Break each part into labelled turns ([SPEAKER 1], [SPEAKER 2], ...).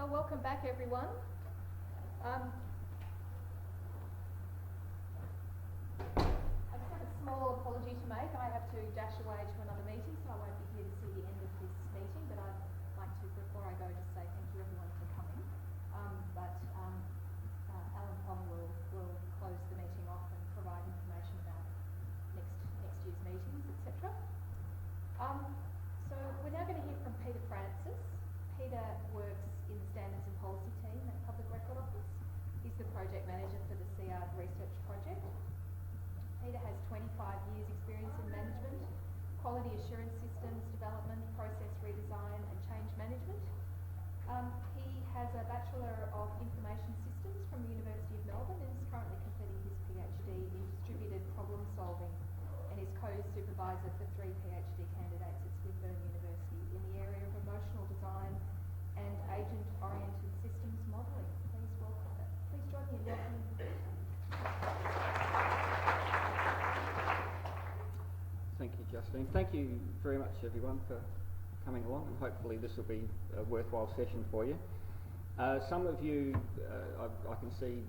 [SPEAKER 1] Well, welcome back everyone. I just have a small apology to make. I have to dash away to another meeting, so I won't be here to see the end of this meeting, but I'd like to, before I go, just say thank you everyone for coming. Alan Pong will close the meeting off and provide information about next year's meetings, etc. So we're now going to hear from Peter Francis. Peter works in the Standards and Policy team at Public Record Office. He's the project manager for the SIARD research project. Peter has 25 years experience in management, quality assurance systems development, process redesign and change management. He has a Bachelor of Information Systems from the University of Melbourne and is currently completing his PhD in distributed problem solving and is co-supervisor for 3 PhD candidates at Swinburne University in the area of emotional design and agent-oriented systems modelling. Please join me in welcoming Peter.
[SPEAKER 2] Thank you, Justine. Thank you very much, everyone, for coming along, and hopefully this will be a worthwhile session for you. Some of you, I can see,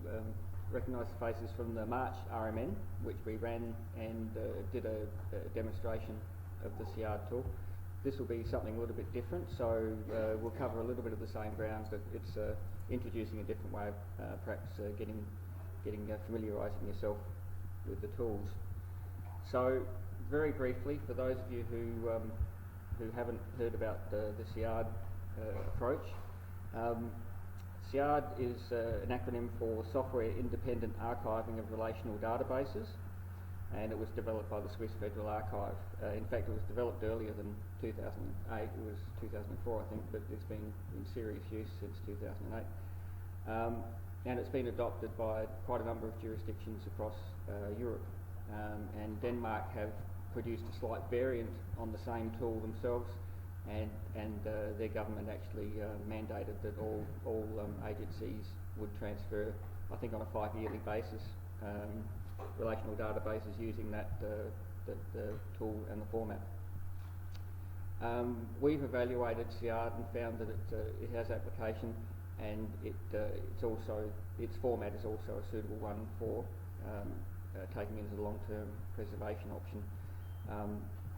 [SPEAKER 2] recognise the faces from the March RMN, which we ran and did a demonstration of the SIARD tool. This will be something a little bit different, so we'll cover a little bit of the same grounds, but it's introducing a different way of perhaps getting familiarising yourself with the tools. So, very briefly, for those of you who haven't heard about the SIARD approach, SIARD is an acronym for Software Independent Archiving of Relational Databases, and it was developed by the Swiss Federal Archive. In fact, it was developed earlier than 2008. It was 2004, I think, but it's been in serious use since 2008. And it's been adopted by quite a number of jurisdictions across Europe. And Denmark have produced a slight variant on the same tool themselves, and their government actually mandated that all agencies would transfer, I think on a 5-yearly basis, relational databases using the tool and the format. We've evaluated SIARD and found that it has application, and its format is also a suitable one for taking into the long-term preservation option,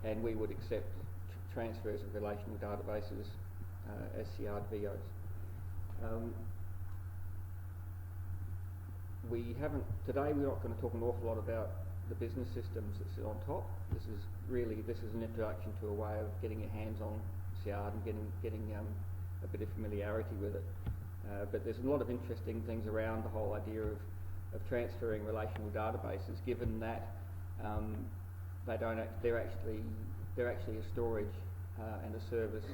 [SPEAKER 2] and we would accept transfers of relational databases as SIARD VOs. Today we're not going to talk an awful lot about the business systems that sit on top. This is an introduction to a way of getting your hands on SIARD and getting a bit of familiarity with it. But there's a lot of interesting things around the whole idea of transferring relational databases, given that they're actually a storage and a service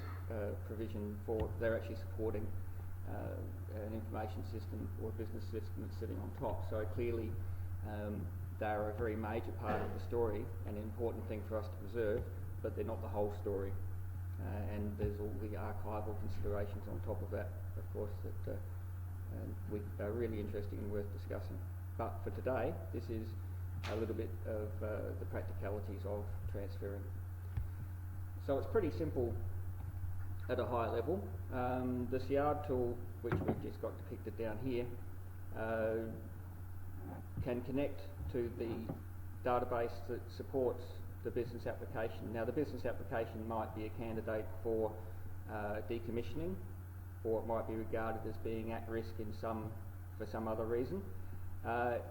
[SPEAKER 2] provision for. They're actually supporting an information system or a business system that's sitting on top. So clearly, they're a very major part of the story and an important thing for us to preserve, but they're not the whole story. And there's all the archival considerations on top of that, of course, that are really interesting and worth discussing. But for today, this is a little bit of the practicalities of transferring. So it's pretty simple at a high level. The SIARD tool, which we've just got depicted down here, can connect to the database that supports the business application. Now, the business application might be a candidate for decommissioning, or it might be regarded as being at risk for some other reason.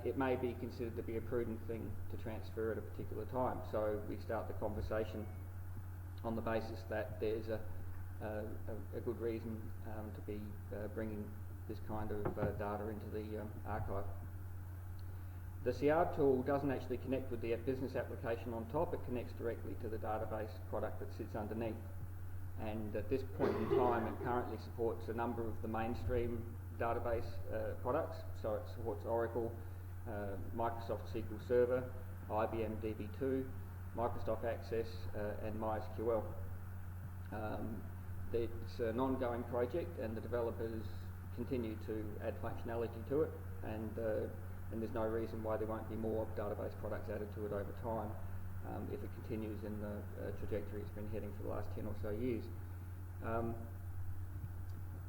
[SPEAKER 2] It may be considered to be a prudent thing to transfer at a particular time. So we start the conversation on the basis that there's a good reason to be bringing this kind of data into the archive. The SIARD tool doesn't actually connect with the business application on top. It connects directly to the database product that sits underneath. And at this point in time, it currently supports a number of the mainstream database products. So it supports Oracle, Microsoft SQL Server, IBM DB2, Microsoft Access, and MySQL. It's an ongoing project, and the developers continue to add functionality to it, and there's no reason why there won't be more database products added to it over time if it continues in the trajectory it's been heading for the last 10 or so years.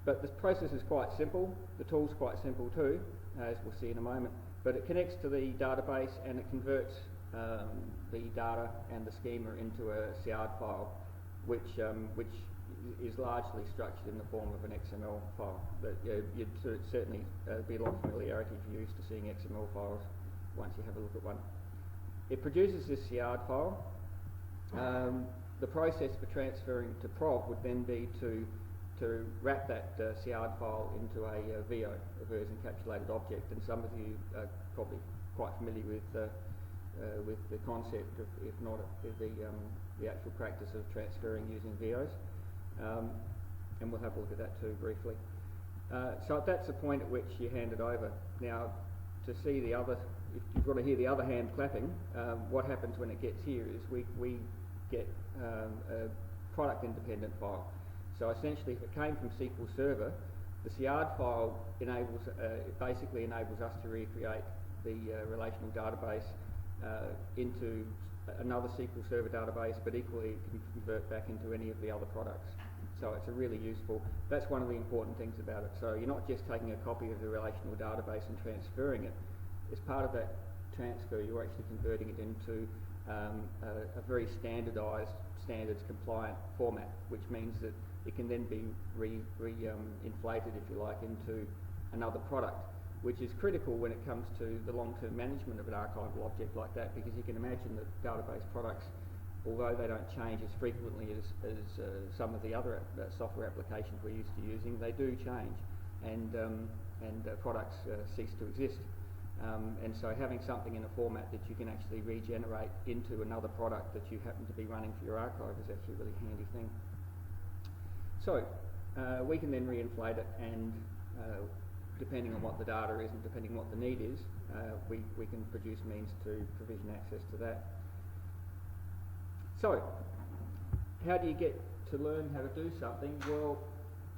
[SPEAKER 2] But the process is quite simple, the tool's quite simple too, as we'll see in a moment, but it connects to the database and it converts the data and the schema into a SIARD file, which is largely structured in the form of an XML file. But you'd certainly be a lot of familiarity if you're used to seeing XML files once you have a look at one. It produces this SIARD file. The process for transferring to prod would then be to wrap that SIARD file into a VO, a version encapsulated object, and some of you are probably quite familiar with the concept of, if not the actual practice of transferring using VOs, and we'll have a look at that too briefly. So that's the point at which you hand it over. Now, to see the other, if you've got to hear the other hand clapping, what happens when it gets here is we get a product independent file. So essentially, if it came from SQL Server, the SIARD file basically enables us to recreate the relational database into another SQL Server database, but equally it can convert back into any of the other products. So it's a really useful, that's one of the important things about it. So you're not just taking a copy of the relational database and transferring it. As part of that transfer, you're actually converting it into a very standardised, standards compliant format, which means that it can then be inflated, if you like, into another product, which is critical when it comes to the long-term management of an archival object like that, because you can imagine that database products, although they don't change as frequently as some of the other software applications we're used to using, they do change, and products cease to exist. And so having something in a format that you can actually regenerate into another product that you happen to be running for your archive is actually a really handy thing. So we can then re-inflate it, and depending on what the data is and depending on what the need is, we can produce means to provision access to that. So, how do you get to learn how to do something? Well,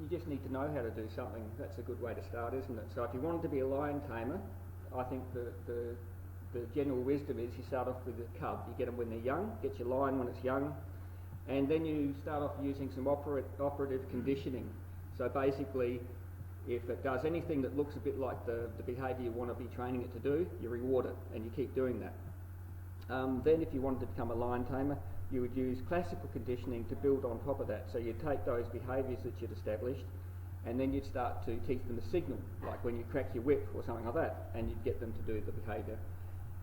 [SPEAKER 2] you just need to know how to do something. That's a good way to start, isn't it? So if you wanted to be a lion tamer, I think the general wisdom is you start off with a cub. You get them when they're young, get your lion when it's young, and then you start off using some operative conditioning. So basically, if it does anything that looks a bit like the behaviour you want to be training it to do, you reward it, and you keep doing that. Then if you wanted to become a lion tamer, you would use classical conditioning to build on top of that. So you'd take those behaviours that you'd established, and then you'd start to teach them a signal, like when you crack your whip or something like that, and you'd get them to do the behaviour.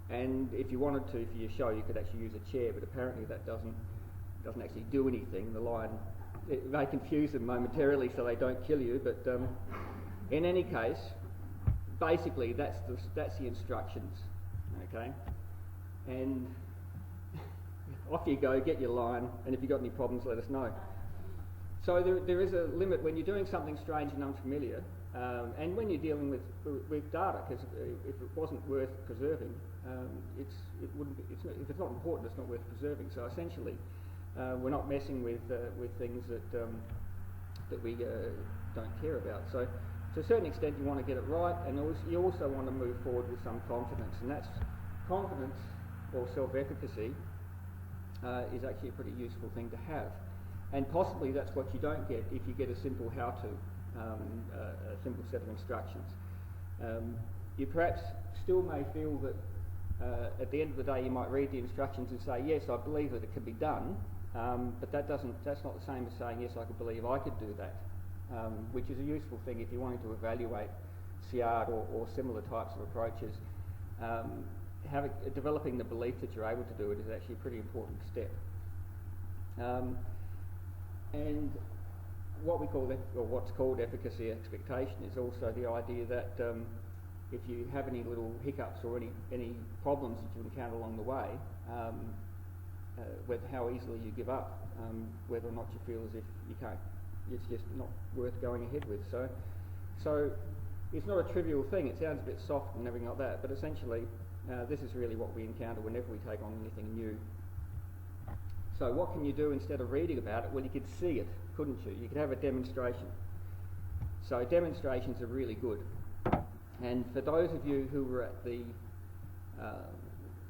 [SPEAKER 2] And if you wanted to, for your show, you could actually use a chair, but apparently that doesn't actually do anything. The lion, it may confuse them momentarily so they don't kill you, but in any case, basically that's the instructions, okay? And off you go, get your lion, and if you've got any problems, let us know. So there is a limit when you're doing something strange and unfamiliar, and when you're dealing with data, because if it wasn't worth preserving, if it's not important, it's not worth preserving. So essentially, we're not messing with things that we don't care about. So to a certain extent, you want to get it right, and you also want to move forward with some confidence, and that's confidence or self-efficacy is actually a pretty useful thing to have. And possibly that's what you don't get if you get a simple how-to, a simple set of instructions. You perhaps still may feel that at the end of the day you might read the instructions and say, yes, I believe that it can be done, but that's not the same as saying, yes, I could believe I could do that, which is a useful thing if you're wanting to evaluate SIARD or similar types of approaches. Developing the belief that you're able to do it is actually a pretty important step. And what we call, or what's called efficacy expectation, is also the idea that if you have any little hiccups or any problems that you encounter along the way, with how easily you give up, whether or not you feel as if you can't, it's just not worth going ahead with. So it's not a trivial thing. It sounds a bit soft and everything like that, but essentially this is really what we encounter whenever we take on anything new. So what can you do instead of reading about it? Well, you could see it, couldn't you? You could have a demonstration. So demonstrations are really good. And for those of you who were at the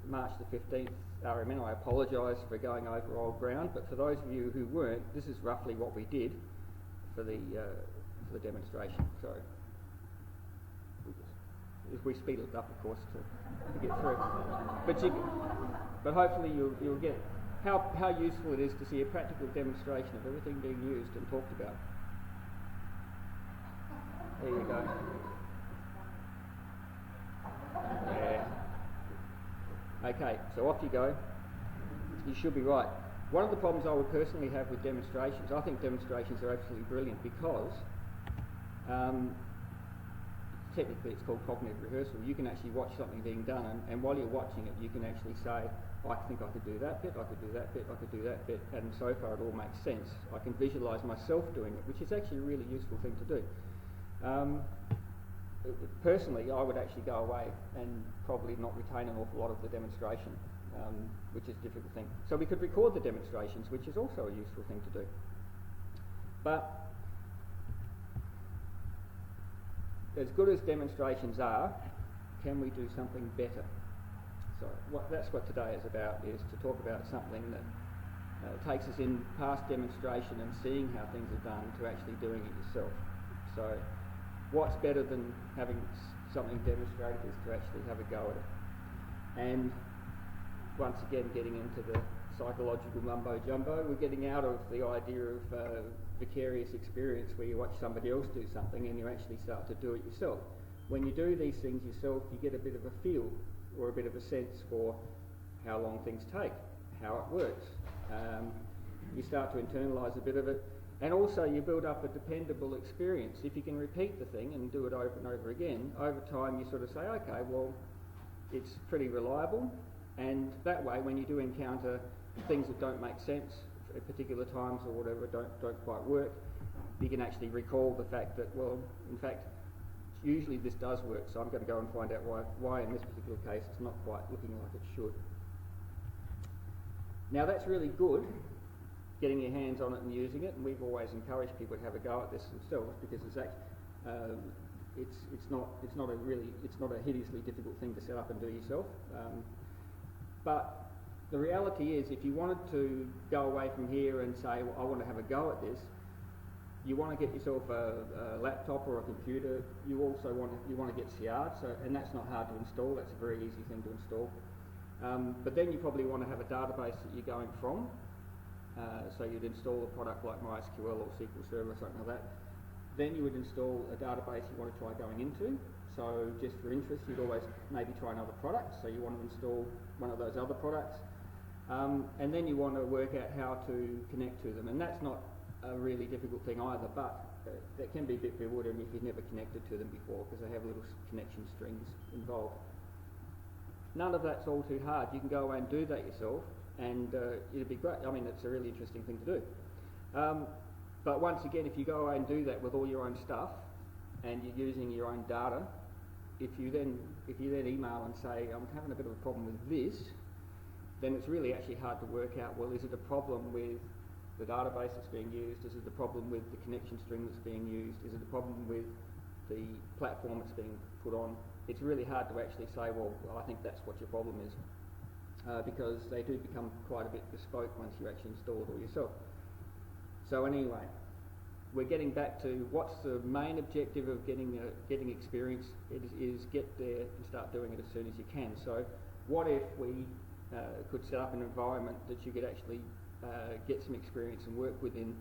[SPEAKER 2] March the 15th RMN, I apologise for going over old ground, but for those of you who weren't, this is roughly what we did for for the demonstration. So if we speed it up, of course, to get through. But hopefully you'll get how useful it is to see a practical demonstration of everything being used and talked about. There you go. Yeah. Okay, so off you go. You should be right. One of the problems I would personally have with demonstrations, I think demonstrations are absolutely brilliant because technically it's called cognitive rehearsal. You can actually watch something being done, and while you're watching it you can actually say, I think I could do that bit, I could do that bit, I could do that bit, and so far it all makes sense. I can visualise myself doing it, which is actually a really useful thing to do. Personally, I would actually go away and probably not retain an awful lot of the demonstration, which is a difficult thing. So we could record the demonstrations, which is also a useful thing to do. But as good as demonstrations are, can we do something better? So that's what today is about, is to talk about something that takes us in past demonstration and seeing how things are done to actually doing it yourself. So what's better than having something demonstrated is to actually have a go at it. And once again, getting into the psychological mumbo-jumbo, we're getting out of the idea of vicarious experience where you watch somebody else do something and you actually start to do it yourself. When you do these things yourself, you get a bit of a feel or a bit of a sense for how long things take, how it works. You start to internalise a bit of it, and also you build up a dependable experience. If you can repeat the thing and do it over and over again, over time you sort of say, okay, well, it's pretty reliable, and that way when you do encounter things that don't make sense at particular times or whatever, don't quite work, you can actually recall the fact that, well, in fact, usually this does work, so I'm going to go and find out why in this particular case it's not quite looking like it should. Now that's really good, getting your hands on it and using it, and we've always encouraged people to have a go at this themselves because it's not a hideously difficult thing to set up and do yourself. But the reality is, if you wanted to go away from here and say, well, I want to have a go at this, you want to get yourself a laptop or a computer. You also want to get SIARD, and that's not hard to install. That's a very easy thing to install. But then you probably want to have a database that you're going from. So you'd install a product like MySQL or SQL Server or something like that. Then you would install a database you want to try going into. So just for interest, you'd always maybe try another product. So you want to install one of those other products. And then you want to work out how to connect to them. And that's not a really difficult thing either, but that can be a bit bewildering if you've never connected to them before, because they have little connection strings involved. None of that's all too hard. You can go away and do that yourself, and it'd be great. I mean, it's a really interesting thing to do. But once again, if you go away and do that with all your own stuff, and you're using your own data, if you then email and say, I'm having a bit of a problem with this, then it's really actually hard to work out, well, is it a problem with the database that's being used? Is it a problem with the connection string that's being used? Is it a problem with the platform that's being put on? It's really hard to actually say, well, I think that's what your problem is, because they do become quite a bit bespoke once you actually install it all yourself. So anyway, we're getting back to what's the main objective of getting experience. It is get there and start doing it as soon as you can. So what if we could set up an environment that you could actually get some experience and work within,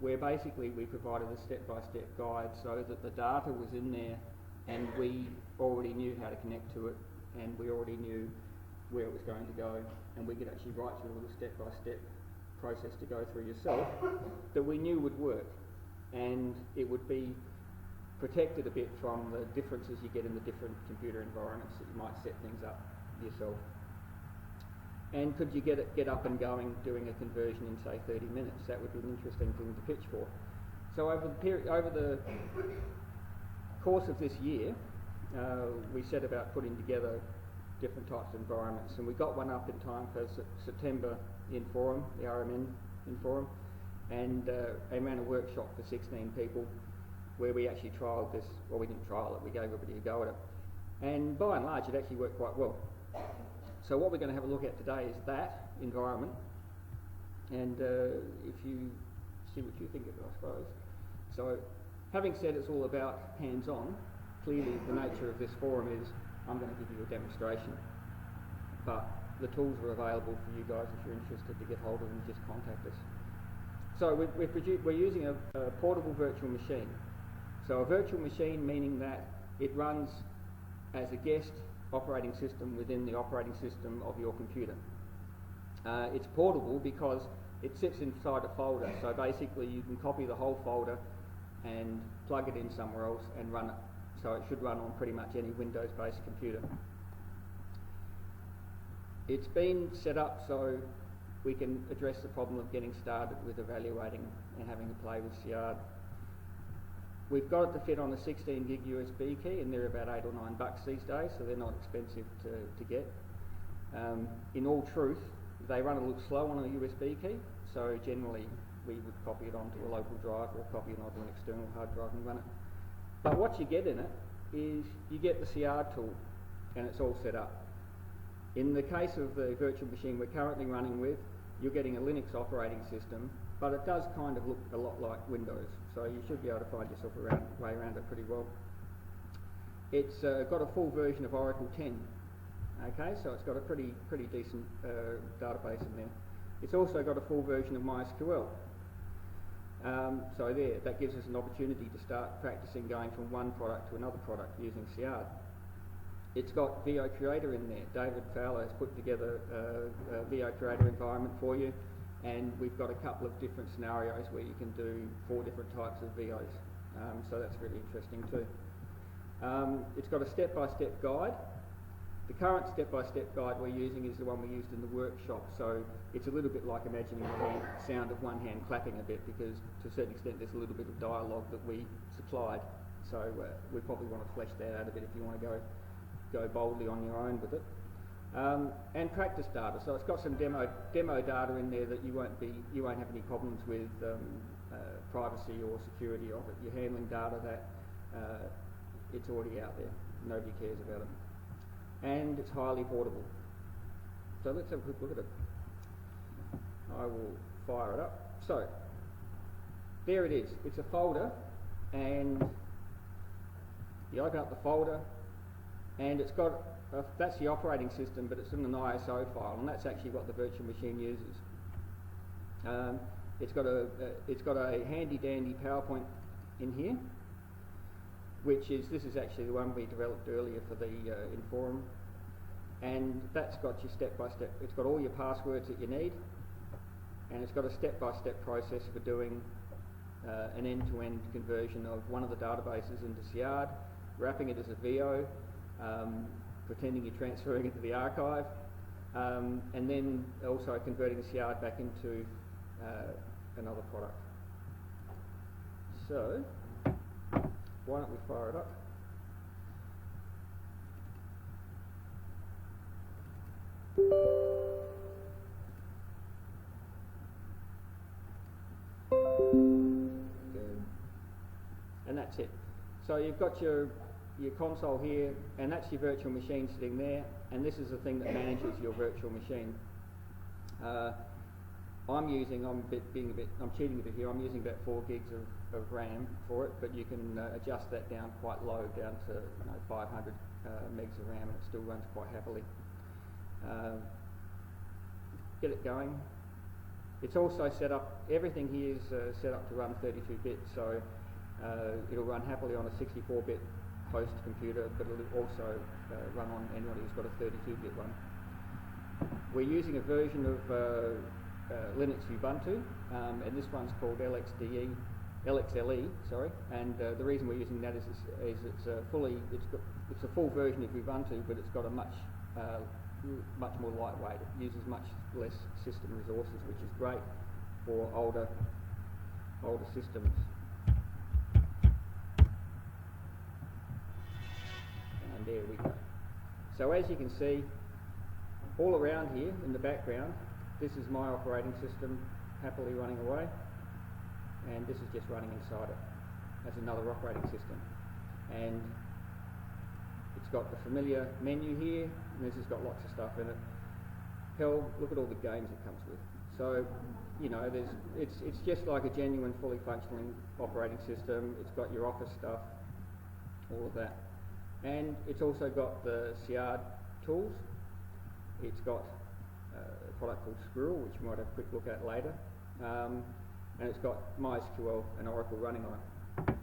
[SPEAKER 2] where basically we provided a step-by-step guide so that the data was in there and we already knew how to connect to it and we already knew where it was going to go, and we could actually write you a little step-by-step process to go through yourself that we knew would work, and it would be protected a bit from the differences you get in the different computer environments that you might set things up yourself. And could you get up and going doing a conversion in, say, 30 minutes? That would be an interesting thing to pitch for. So over the course of this year, we set about putting together different types of environments, and we got one up in time for September in Forum, the RMN in Forum, and ran a workshop for 16 people where we actually trialled this. Well, we didn't trial it, we gave everybody a go at it, and by and large it actually worked quite well. So what we're going to have a look at today is that environment, and if you see what you think of it, I suppose. So Having said it's all about hands-on, clearly the nature of this forum is I'm going to give you a demonstration, but the tools are available for you guys if you're interested to get hold of them, just contact us. So we're using a portable virtual machine. So a virtual machine meaning that it runs as a guest operating system within the operating system of your computer. It's portable because it sits inside a folder, so basically you can copy the whole folder and plug it in somewhere else and run it. So it should run on pretty much any Windows-based computer. It's been set up so we can address the problem of getting started with evaluating and having to play with SIARD. We've got it to fit on a 16 gig USB key, and they're about $8 or $9 these days, so they're not expensive to get. In all truth, they run a little slow on a USB key, so generally we would copy it onto a local drive or copy it onto an external hard drive and run it. But what you get in it is you get the SIARD tool, and it's all set up. In the case of the virtual machine we're currently running with, you're getting a Linux operating system, but it does kind of look a lot like Windows, so you should be able to find yourself way around it pretty well. It's got a full version of Oracle 10, okay, so it's got a pretty decent database in there. It's also got a full version of MySQL. So there, that gives us an opportunity to start practicing going from one product to another product using SIARD. It's got VO Creator in there. David Fowler has put together a VO Creator environment for you, and we've got a couple of different scenarios where you can do 4 different types of VOs. So that's really interesting too. It's got a step-by-step guide. The current step-by-step guide we're using is the one we used in the workshop, so it's a little bit like imagining the sound of one hand clapping a bit, because to a certain extent there's a little bit of dialogue that we supplied, so we probably want to flesh that out a bit if you want to go boldly on your own with it. And practice data, so it's got some demo data in there that you won't have any problems with privacy or security of it. You're handling data that it's already out there, nobody cares about it. And it's highly portable. So let's have a quick look at it. I will fire it up. So there it is. It's a folder, and you open up the folder, and it's got that's the operating system, but it's in an ISO file, and that's actually what the virtual machine uses. It's got a handy dandy PowerPoint in here, this is actually the one we developed earlier for the Inforum, and that's got your step-by-step. It's got all your passwords that you need, and it's got a step-by-step process for doing an end-to-end conversion of one of the databases into SIARD, wrapping it as a VO, pretending you're transferring it to the archive, and then also converting the SIARD back into another product. So why don't we fire it up? And that's it. So you've got your console here, and that's your virtual machine sitting there, and this is the thing that manages your virtual machine. I'm cheating a bit here. I'm using about 4 gigs of RAM for it, but you can adjust that down quite low, down to 500 megs of RAM, and it still runs quite happily. Get it going. It's also set up. Everything here is set up to run 32-bit, so it'll run happily on a 64-bit host computer, but it'll also run on anyone who's got a 32-bit one. We're using a version of Linux Ubuntu, and this one's called LXLE, and the reason we're using that is it's a full version of Ubuntu, but it's got a much more lightweight. It uses much less system resources, which is great for older systems. And there we go. So as you can see, all around here in the background, this is my operating system happily running away, and this is just running inside it as another operating system. And it's got the familiar menu here, and this has got lots of stuff in it. Hell, look at all the games it comes with. So, you know, it's just like a genuine, fully functioning operating system. It's got your office stuff, all of that. And it's also got the SIARD tools. It's got a product called Squirrel, which we might have a quick look at later. And it's got MySQL and Oracle running on it.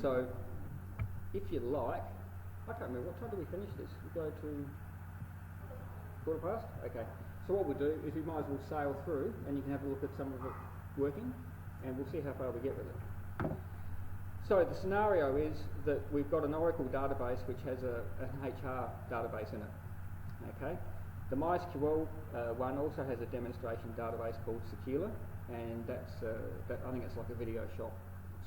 [SPEAKER 2] So, if you like, I can't remember, what time do we finish this? We go to 1:15? Okay. So what we'll do is we might as well sail through and you can have a look at some of it working and we'll see how far we get with it. So the scenario is that we've got an Oracle database which has an HR database in it. Okay. The MySQL one also has a demonstration database called Secula, and I think it's like a video shop.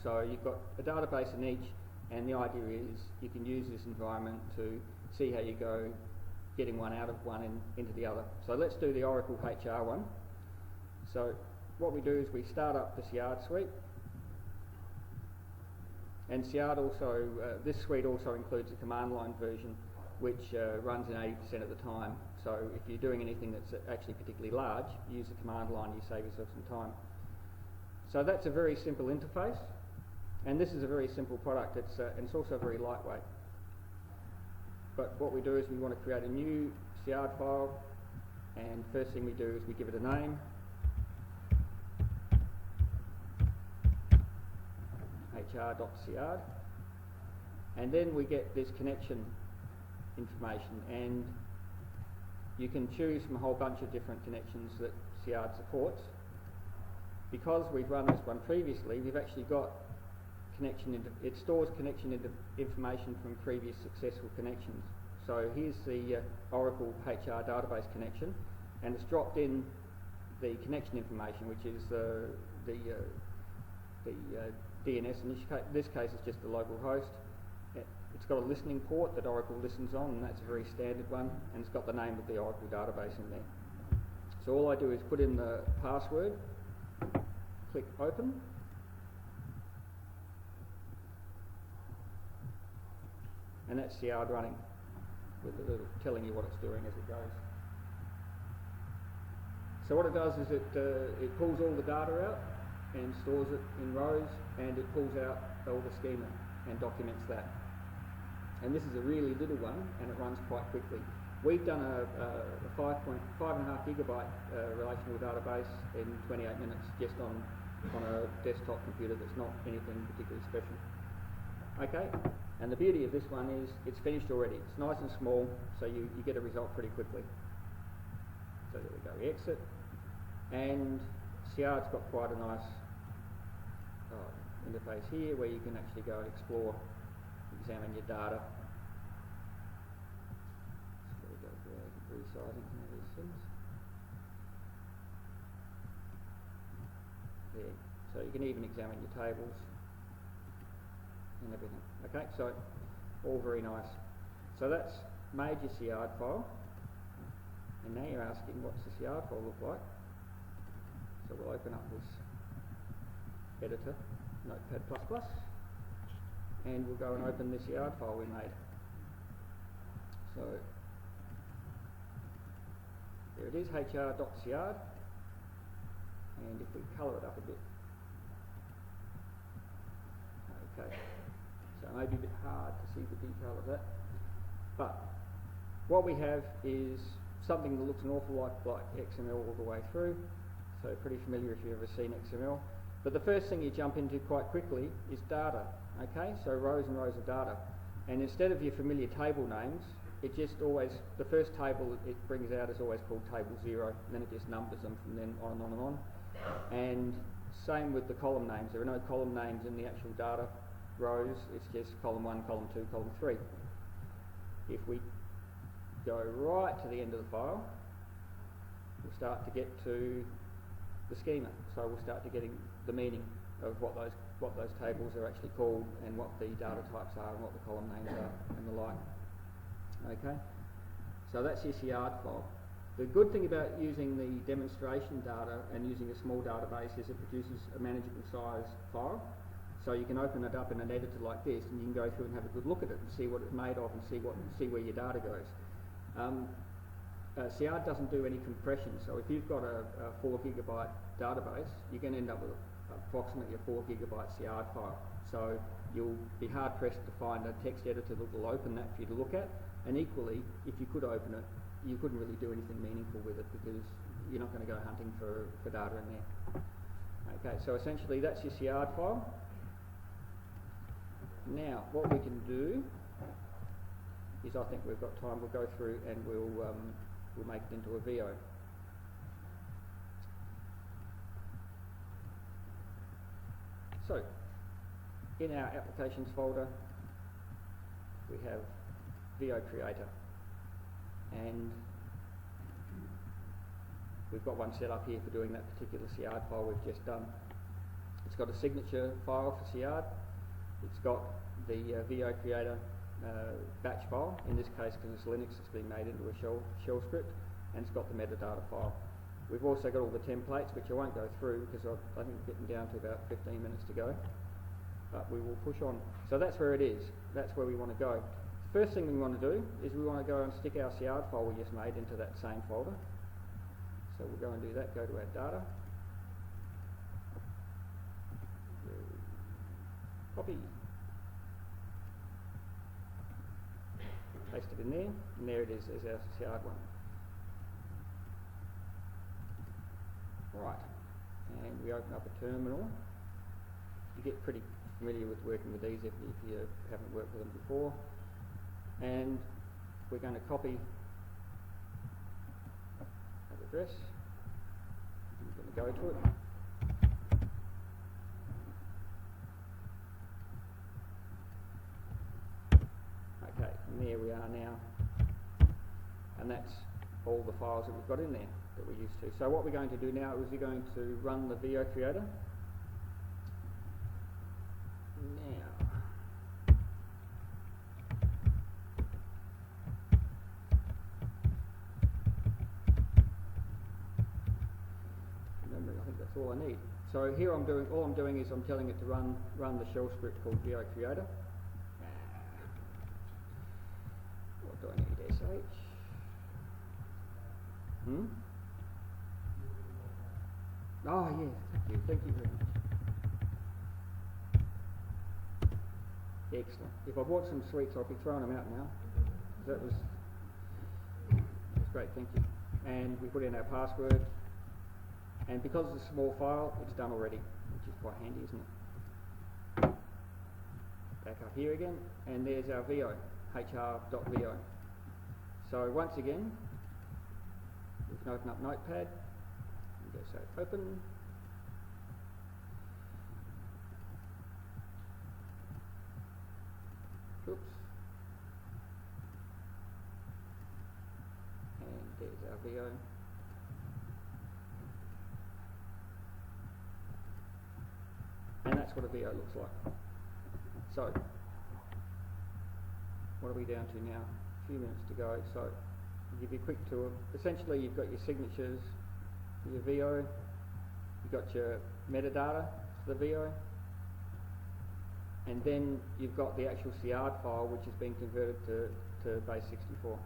[SPEAKER 2] So you've got a database in each, and the idea is you can use this environment to see how you go getting one out of one into the other. So let's do the Oracle HR one. So what we do is we start up the SIARD suite, and SIARD also, this suite also includes a command line version which runs in 80% of the time. So if you're doing anything that's actually particularly large, use the command line, you save yourself some time. So that's a very simple interface, and this is a very simple product. And it's also very lightweight. But what we do is we want to create a new SIARD file, and first thing we do is we give it a name. hr.siard, and then we get this connection information, and you can choose from a whole bunch of different connections that SIARD supports. Because we've run this one previously, we've actually got it stores connection information from previous successful connections. So here's the Oracle HR database connection, and it's dropped in the connection information, which is the DNS. In this case, it's just the local host. It's got a listening port that Oracle listens on, and that's a very standard one, and it's got the name of the Oracle database in there. So all I do is put in the password, click open, and that's SIARD running, with a little telling you what it's doing as it goes. So what it does is it pulls all the data out and stores it in rows, and it pulls out all the schema and documents that. And this is a really little one, and it runs quite quickly. We've done a 5.5 gigabyte relational database in 28 minutes just on a desktop computer that's not anything particularly special. Okay, and the beauty of this one is it's finished already. It's nice and small, so you get a result pretty quickly. So there we go, we exit, and SIARD's got quite a nice interface here where you can actually go and explore, examine your data. So there we go, resizing some of these things. There, so you can even examine your tables and everything. Okay, so all very nice. So that's made your SIARD file, and now you're asking what's the SIARD file look like. So we'll open up this editor, Notepad++, and we'll go and open this SIARD file we made. So there it is, hr.siard, and if we colour it up a bit. Okay, so it may be a bit hard to see the detail of that, but what we have is something that looks an awful lot like XML all the way through, so pretty familiar if you've ever seen XML. But the first thing you jump into quite quickly is data, okay? So rows and rows of data. And instead of your familiar table names, it just always, the first table it brings out is always called table 0, and then it just numbers them from then on and on and on. And same with the column names. There are no column names in the actual data rows, it's just column 1, column 2, column 3. If we go right to the end of the file, we'll start to get to the schema. So we'll start to getting the meaning of what those tables are actually called, and what the data types are, and what the column names are, and the like. Okay, so that's your SIARD file. The good thing about using the demonstration data and using a small database is it produces a manageable size file. So you can open it up in an editor like this, and you can go through and have a good look at it and see what it's made of, and see where your data goes. SIARD doesn't do any compression, so if you've got a 4 gigabyte database, you're going to end up with approximately a 4 gigabyte SIARD file. So you'll be hard pressed to find a text editor that will open that for you to look at, and equally, if you could open it, you couldn't really do anything meaningful with it because you're not going to go hunting for data in there. Okay, so essentially that's your SIARD file. Now, what we can do is, I think we've got time, we'll go through and we'll make it into a VO. So, in our applications folder, we have VO Creator, and we've got one set up here for doing that particular SIARD file we've just done. It's got a signature file for SIARD. It's got the VO Creator batch file. In this case, because it's Linux, it's been made into a shell script, and it's got the metadata file. We've also got all the templates, which I won't go through because I think we're getting down to about 15 minutes to go. But we will push on. So that's where it is. That's where we want to go. First thing we want to do is we want to go and stick our SIARD file we just made into that same folder. So we'll go and do that. Go to our data. Copy. Paste it in there, and there it is as our SIARD one. Right, and we open up a terminal. You get pretty familiar with working with these if you haven't worked with them before. And we're going to copy that address. We're going to go to it. Okay, and there we are now. And that's all the files that we've got in there that we're used to. So what we're going to do now is we're going to run the VO Creator. Now, remember, I think that's all I need. So here all I'm doing is I'm telling it to run the shell script called VO Creator. What do I need? SH. Oh yeah, thank you very much. Excellent. If I bought some sweets, I'll be throwing them out now. That was great, thank you. And we put in our password, and because it's a small file, it's done already, which is quite handy, isn't it? Back up here again, and there's our VO, hr.vo. So once again, we can open up Notepad, and go say open. Oops. And there's our VO. And that's what a VO looks like. So, what are we down to now? A few minutes to go. So, I'll give you a quick tour. Essentially, you've got your signatures, your VO, you've got your metadata for the VO, and then you've got the actual SIARD file, which has been converted to base 64.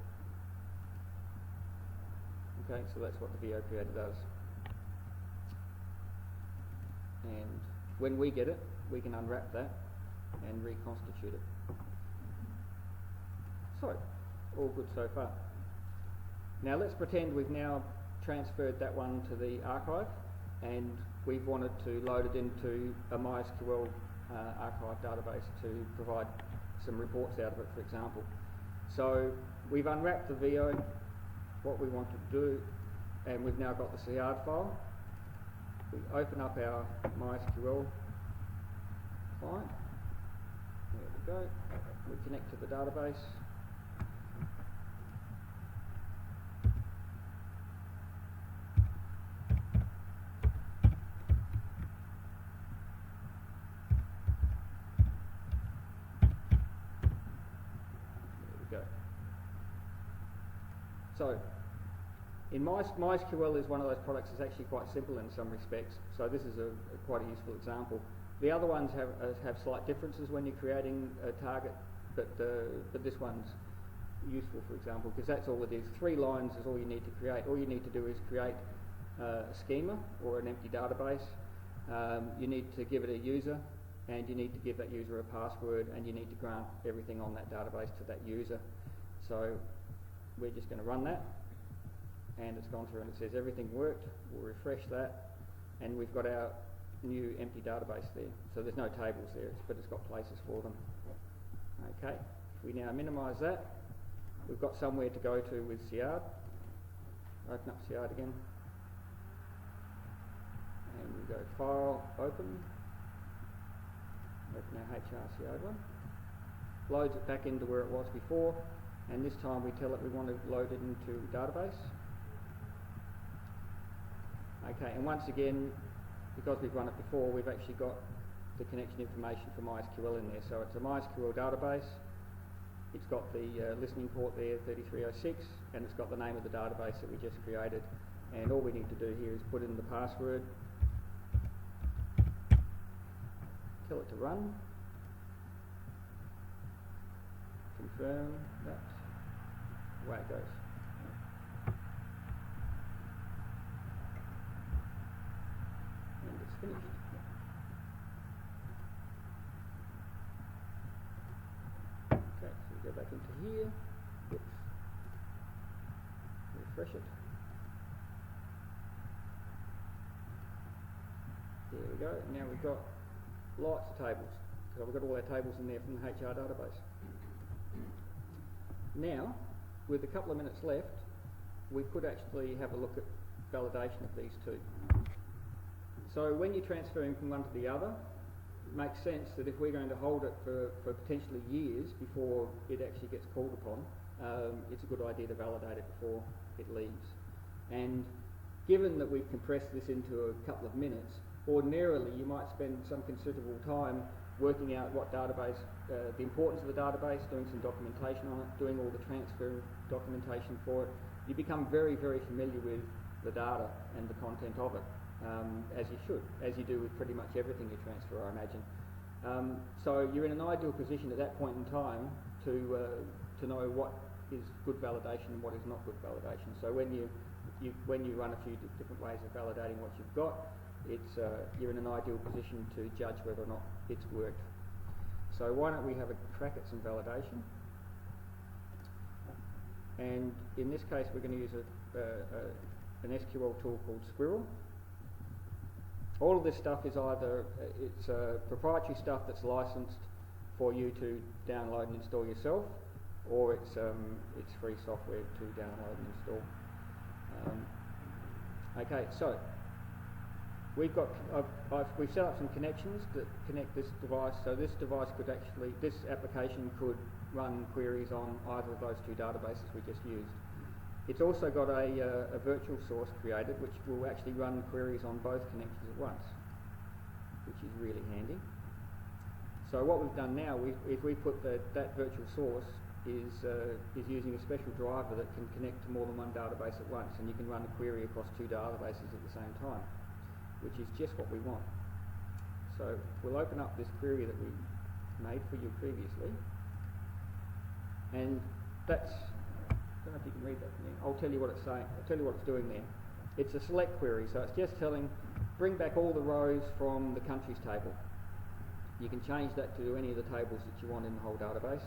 [SPEAKER 2] Okay, so that's what the VO Creator does. And when we get it, we can unwrap that and reconstitute it. So, all good so far. Now let's pretend we've now transferred that one to the archive, and we've wanted to load it into a MySQL archive database to provide some reports out of it, for example. So we've unwrapped the VO, what we want to do, and we've now got the SIARD file. We open up our MySQL client. There we go. We connect to the database. So, in MySQL is one of those products that's actually quite simple in some respects. So this is quite a useful example. The other ones have slight differences when you're creating a target, but this one's useful, for example, because that's all it is. 3 lines is all you need to create. All you need to do is create a schema or an empty database. You need to give it a user, and you need to give that user a password, and you need to grant everything on that database to that user. So we're just going to run that, and it's gone through and it says everything worked. We'll refresh that, and we've got our new empty database there. So there's no tables there, but it's got places for them. Okay, if we now minimise that, we've got somewhere to go to with SIARD. Open up SIARD again, and we go File, Open. Open our HR SIARD one. Loads it back into where it was before, and this time we tell it we want to load it into database. Okay, and once again, because we've run it before, we've actually got the connection information for MySQL in there. So it's a MySQL database. It's got the listening port there, 3306, and it's got the name of the database that we just created. And all we need to do here is put in the password, tell it to run, confirm that, away it goes. And it's finished. Okay, so we go back into here, oops, refresh it. There we go, now we've got lots of tables. So we've got all our tables in there from the HR database. Now, with a couple of minutes left, we could actually have a look at validation of these two. So when you're transferring from one to the other, it makes sense that if we're going to hold it for potentially years before it actually gets called upon, it's a good idea to validate it before it leaves. And given that we've compressed this into a couple of minutes, ordinarily you might spend some considerable time working out what database, the importance of the database, doing some documentation on it, doing all the transfer documentation for it. You become very, very familiar with the data and the content of it, as you should, as you do with pretty much everything you transfer, I imagine. So you're in an ideal position at that point in time to know what is good validation and what is not good validation. So when you run a few different ways of validating what you've got, you're in an ideal position to judge whether or not it's worked. So why don't we have a crack at some validation? And in this case, we're going to use an SQL tool called Squirrel. All of this stuff is either it's proprietary stuff that's licensed for you to download and install yourself, or it's free software to download and install. Okay, so we've set up some connections that connect this device. So this application could run queries on either of those two databases we just used. It's also got a virtual source created which will actually run queries on both connections at once, which is really handy. So what we've done now is we put that virtual source is using a special driver that can connect to more than one database at once, and you can run a query across two databases at the same time, which is just what we want. So we'll open up this query that we made for you previously, and that's, I don't know if you can read that from there. I'll tell you what it's saying. I'll tell you what it's doing there. It's a select query, so it's just telling, bring back all the rows from the countries table. You can change that to any of the tables that you want in the whole database.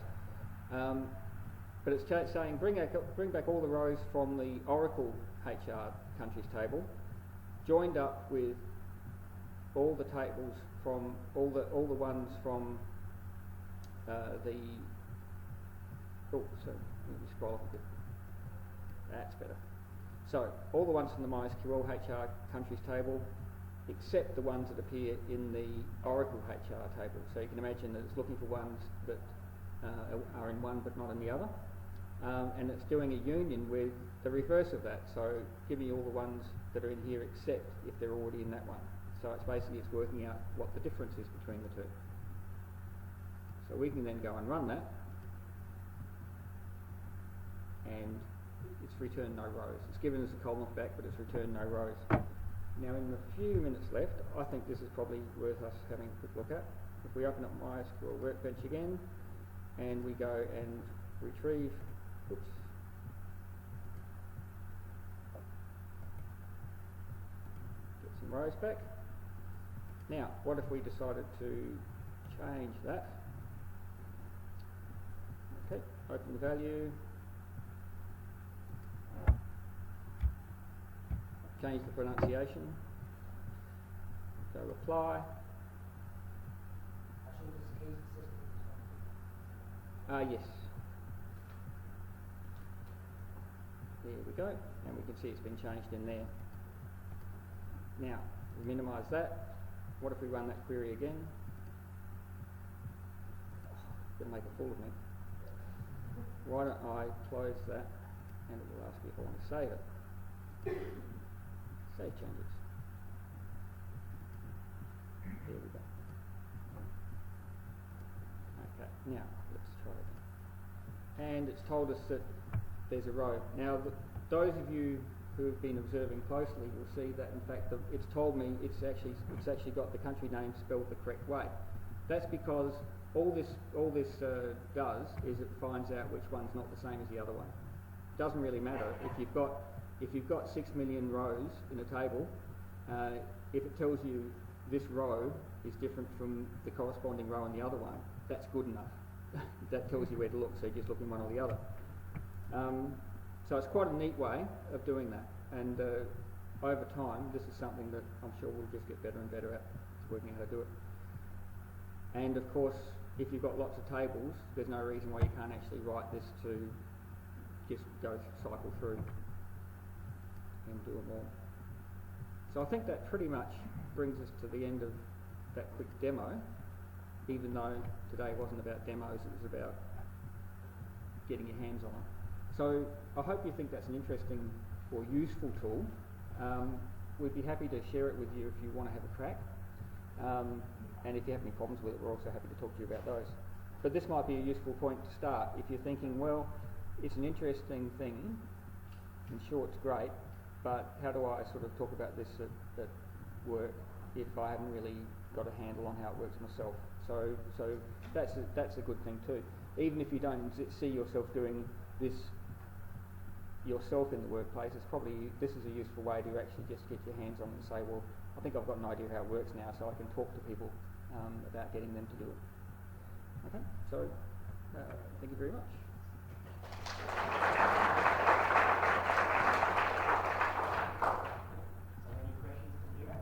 [SPEAKER 2] But it's saying, bring back all the rows from the Oracle HR countries table, joined up with all the tables from all the ones from let me scroll up a bit. That's better. So all the ones from the MySQL HR countries table, except the ones that appear in the Oracle HR table. So you can imagine that it's looking for ones that are in one but not in the other. And it's doing a union with the reverse of that. So give me all the ones that are in here except if they're already in that one. So it's basically working out what the difference is between the two. So we can then go and run that, and it's returned no rows. It's given us a column back, but it's returned no rows. Now in the few minutes left, I think this is probably worth us having a quick look at. If we open up MySQL Workbench again, and we go and retrieve Oops. Get some rows back. Now, what if we decided to change that? Okay, open the value. Change the pronunciation. Go apply. Yes. There we go, and we can see it's been changed in there. Now, we minimise that. What if we run that query again? It's going to make a fool of me. Why don't I close that, and it will ask me if I want to save it. Save changes. There we go. Okay, now let's try again. And it's told us that there's a row. Now, those of you who have been observing closely will see that in fact it's told me it's actually got the country name spelled the correct way. That's because all this does is it finds out which one's not the same as the other one. It doesn't really matter if you've got 6 million rows in a table. If it tells you this row is different from the corresponding row in the other one, that's good enough. That tells you where to look, so you're just looking one or the other. So it's quite a neat way of doing that, and over time this is something that I'm sure we'll just get better and better at working out how to do it. And of course, if you've got lots of tables, there's no reason why you can't actually write this to just cycle through and do them all. So I think that pretty much brings us to the end of that quick demo, even though today wasn't about demos, it was about getting your hands on it. So I hope you think that's an interesting or useful tool. We'd be happy to share it with you if you want to have a crack. And if you have any problems with it, we're also happy to talk to you about those. But this might be a useful point to start if you're thinking, well, it's an interesting thing, and sure it's great, but how do I sort of talk about this at work if I haven't really got a handle on how it works myself? So that's a good thing too. Even if you don't see yourself doing this yourself in the workplace, this is a useful way to actually just get your hands on it and say, well, I think I've got an idea how it works now, so I can talk to people about getting them to do it. Okay, so thank you very much.
[SPEAKER 3] Any questions from here?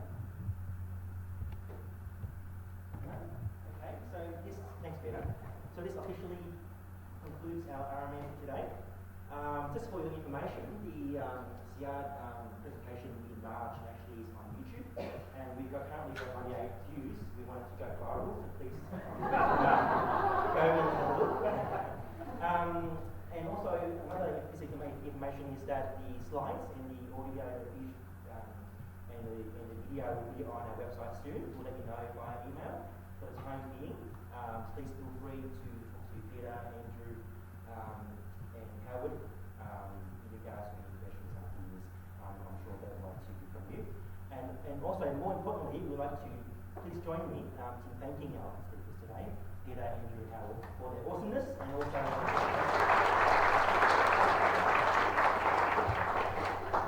[SPEAKER 3] No? Okay, so thanks Peter. So this officially concludes our RMN today. Just for your information, the SIARD presentation in March actually is on YouTube, and we've currently got 98 views. We want it to go viral, so please go and have a look. And also another piece of information is that the slides and the audio and the video will be on our website soon. We'll let you know via email. For the time being, please feel free to talk to Peter, Andrew, and Howard in regards to any questions after this. I'm sure they would like to hear from you. And also, more importantly, we'd like to please join me in thanking our speakers today, Peter, Andrew, and Howard, for their awesomeness and also.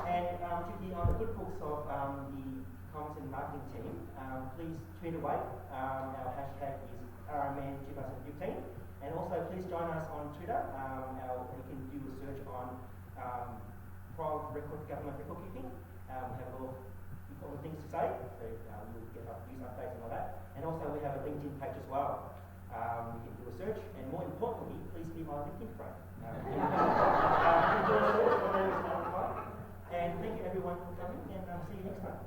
[SPEAKER 3] And to be on the good books of the comms and marketing team, please tweet away. Our hashtag is RMN 2015. And also, please join us on Twitter. You can do a search on government record keeping. We have a lot of important things to say, so you'll get news updates and all that. And also, we have a LinkedIn page as well. You can do a search, and more importantly, please be my LinkedIn friend. And thank you everyone for coming, and see you next time.